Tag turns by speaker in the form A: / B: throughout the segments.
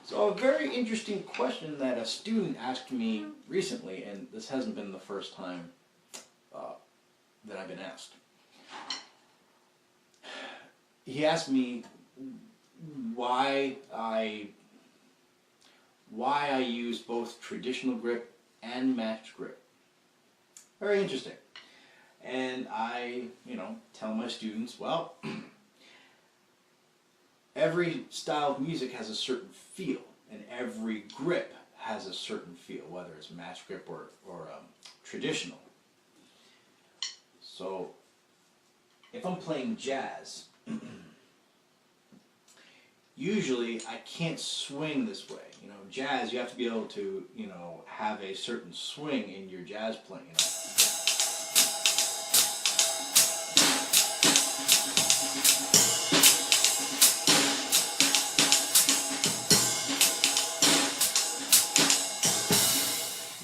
A: So a very interesting question that a student asked me recently, and this hasn't been the first time that I've been asked. He asked me why I use both traditional grip and matched grip. Very interesting. And I, tell my students, well, every style of music has a certain feel, and every grip has a certain feel, whether it's match grip or traditional. So, if I'm playing jazz, usually I can't swing this way. Jazz, you have to be able to, have a certain swing in your jazz playing.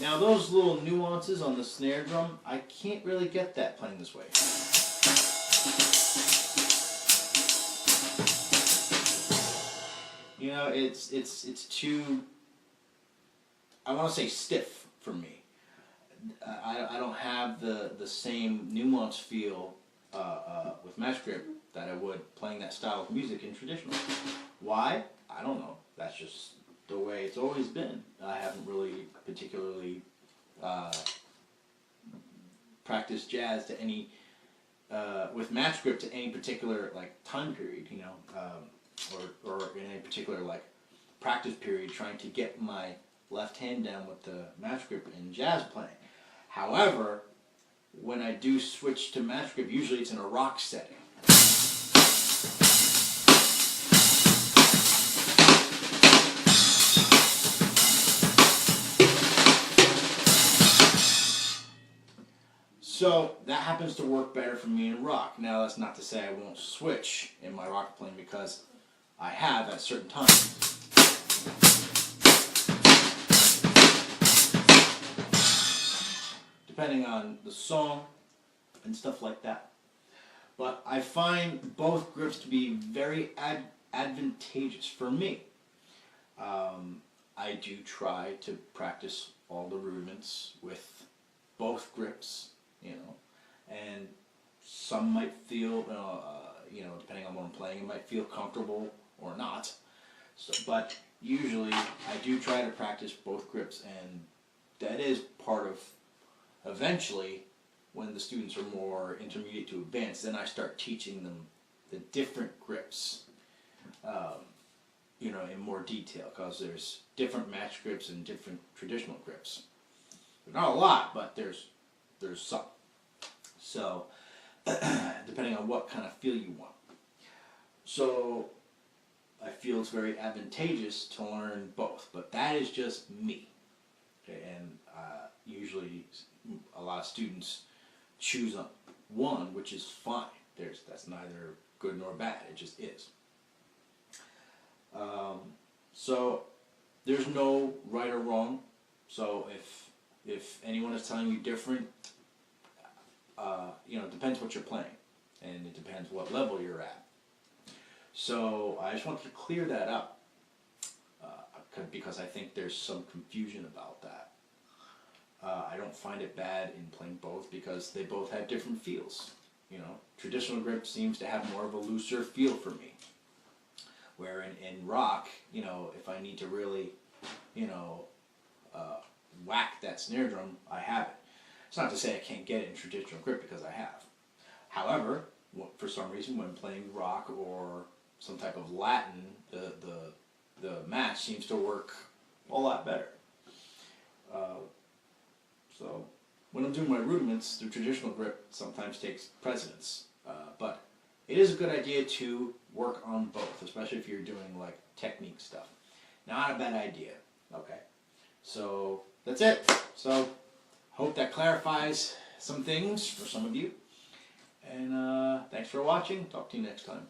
A: Now those little nuances on the snare drum, I can't really get that playing this way. It's too, I want to say stiff for me. I don't have the same nuance feel with match grip that I would playing that style of music in traditional. Why? I don't know. That's just the way it's always been. I haven't really particularly practiced jazz to any with match grip to any particular time period, or in a particular practice period, trying to get my left hand down with the match grip in jazz playing. However, when I do switch to match grip, usually it's in a rock setting. So that happens to work better for me in rock. Now that's not to say I won't switch in my rock playing, because I have at certain times. Depending on the song and stuff like that. But I find both grips to be very advantageous for me. I do try to practice all the rudiments with both grips, and some might feel, depending on what I'm playing, it might feel comfortable or not. So, but usually I do try to practice both grips, and that is part of, eventually, when the students are more intermediate to advanced, then I start teaching them the different grips, in more detail, because there's different match grips and different traditional grips. There's not a lot, but there's some. So, depending on what kind of feel you want. So, I feel it's very advantageous to learn both, but that is just me. Okay, and usually a lot of students choose one, which is fine. That's neither good nor bad. It just is. So there's no right or wrong. So if anyone is telling you different, it depends what you're playing, and it depends what level you're at. So I just wanted to clear that up, because I think there's some confusion about that. I don't find it bad in playing both, because they both have different feels. Traditional grip seems to have more of a looser feel for me. Where in rock, if I need to really, whack that snare drum, I have it. It's not to say I can't get it in traditional grip, because I have. However, for some reason, when playing rock or some type of Latin, the match seems to work a lot better. So when I'm doing my rudiments, the traditional grip sometimes takes precedence. But it is a good idea to work on both, especially if you're doing technique stuff. Not a bad idea. Okay. So that's it. So hope that clarifies some things for some of you. And thanks for watching. Talk to you next time.